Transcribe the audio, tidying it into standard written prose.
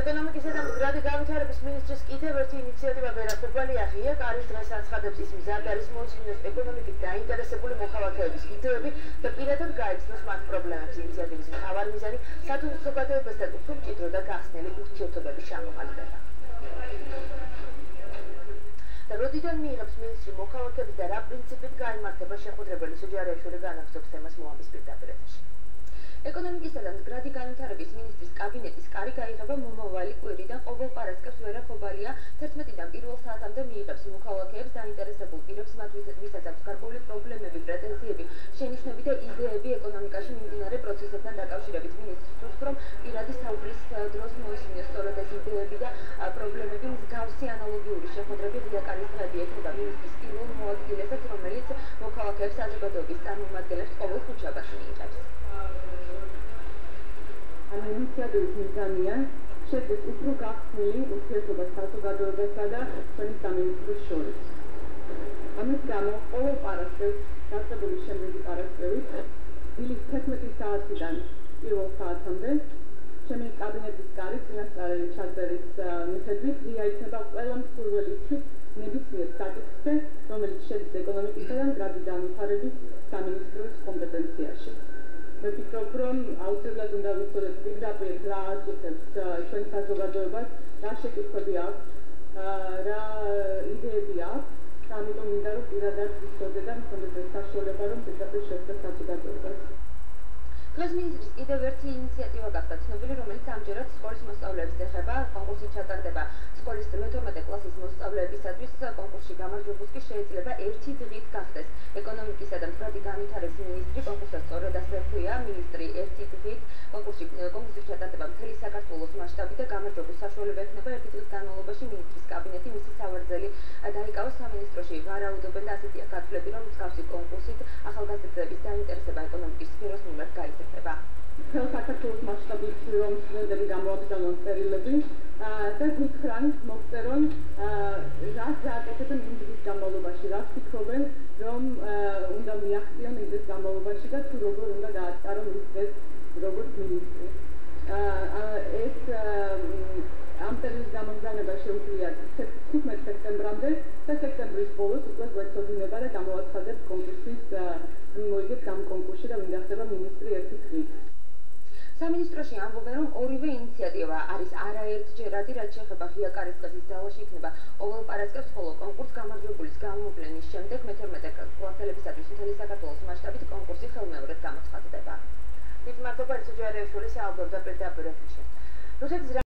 ეკონომიკისა და მდგრადი განვითარების მინისტრის კიდევ ერთი ინიციატივა ვერა ხუბალია ღია კარის დღეს აცხადებს ის მზად არის მოისმინოს ეკონომიკით დაინტერესებული მოქალაქეების იდეები და პირადად გაეცნოს მათ პრობლემებს. ინიციატივის მთავარი მიზანი სათვალო საზოგადოებასთან უფრო მჭიდრო და გახსნილი ურთიერთობების ჩამოყალიბება. და როდიდან მიიღებს მინისტრი მოქალაქეების და რა პრინციპით გაიმართება შეხვედრებელი სუჯარიაშვილი განაგზობს თემას მოამბის პირდაპირ ეთერში. ეკონომიკისა და მდგრადი განვითარების მინისტრის კაბინეტის კარი გაიღება მომავალი კვირიდან ყოველ პარასკევს ვერა ხობალია 11-დან 1 საათამდე მიიღებს მოქალაქეებს დაინტერესებულ პირებს მათ ვისაც აქვს გარკვეული პრობლემები, პრეტენზიები, შენიშვნები და იდეები ეკონომიკაში მიმდინარე პროცესებთან დაკავშირებით. მინისტრის თქმით, რომ პირადი საუბრის დროს მოისმინოს სწორედ ეს იდეები და პრობლემები. მსგავსი ანალოგიური შეხვედრები ღია კარის დღეები ეთმობა მინისტრის პირველ მოადგილესაც, რომელიც მოქალაქეებს საზოგადოების წარმომადგენლებს ყოველ ხუთშაბათს მიიღებს. ინიციატივის მიზანია შეძლოს უფრო გახსნილი ურთიერთობა საზოგადოებასა და ჩვენი სამინისტროს შორის. ამის გამო ყოველ პარასკევს დაწყებული შემდეგი პარასკევით დილის 11 საათიდან 1 საათამდე ჩემი კაბინეტის კარი წინასწარი ჩაწერის მიხედვით ღია იქნება ყველა მსურველისთვის ნებისმიერ საკითხზე, რომელიც შედის ეკონომიკისა და მდგრადი განვითარების სამინისტროს კომპეტენციაში. მე ვფიქრობ, რომ აუცილებლად უნდა ვიცოდეთ პირდაპირ რა აწუხებს ჩვენ საზოგადოებას, რა შეკითხვები აქვს, რა იდეები აქვს, ამიტომ მინდა რომ პირადად ვიცოდე და მქონდეთ ეს საშუალება, რომ პირდაპირ შევხვდეთ საზოგადოებას. დღეს მინისტრის კიდევ ერთი ინიციატივა გახდა ცნობილი, რომელიც ამჯერად სკოლის მოსწავლეებს ეხება. კონკურსი ჩატარდება სკოლის მე-12 კლასის მოსწავლეებისათვის. კონკურსში გამარჯვებულს კი შეიძლება ერთი დღით გახდეს. ეკონომიკისა და მდგრადი განვითარების მინისტრი კონკურსს სწორედ ასე ჰქვია, მინისტრი ერთი დღით. კონკურსის ჩატარდება მთელი საქართველოს მასშტაბით და გამარჯვებულს საშუალება ექნება ერთი დღის განმავლობაში მინისტრის კაბინეტი მისი სავარძელი დაიკავოს სამინისტროში. ვარაუდობენ და ასეთია გაცვლები, რომ მსგავსი კონკურსით ახალგაზრდების დაინტერესება ეკონომიკის სფეროს მიმართ გაიზრდება. მთელ საქართველოს მასშტაბით რომ სტუდენტები გამოაგზავნონ წერილები და გითხრან მოგწერონ რას გააკეთებენ იმ დღის განმავლობაში, რას ფიქრობენ, რომ უნდა მიაღწიონ იმ დღის განმავლობაში და თუ როგორ უნდა გაატარონ ის დღეს როგორც მინისტრი. ეს ამ წერილის გამოგზავნება შეუძლია 15 სექტემბრამდე და სექტემბრის ბოლოს უკვე გვეცოდინება და გამოაცხადებს კონკურსის მოიგებს ამ კონკურსში და ვინ გახდება მინისტრი ერთი დღით. სამინისტროში ამბობენ, რომ ორივე ინიციატივა არის არაერთჯერადი, რაც შეეხება ღია კარის დღეს ის ძალაში იქნება ყოველ პარასკევს, ხოლო კონკურს გამარჯვებულის გამოფლენის შემდეგ მე-12 კლასელებისათვის მთელი საქართველოს მასშტაბით კონკურსი ხელმეორედ გამოცხადდება. მადლობა სუჯარიაშვილი საუბრობდა პირდაპირ ეთერში.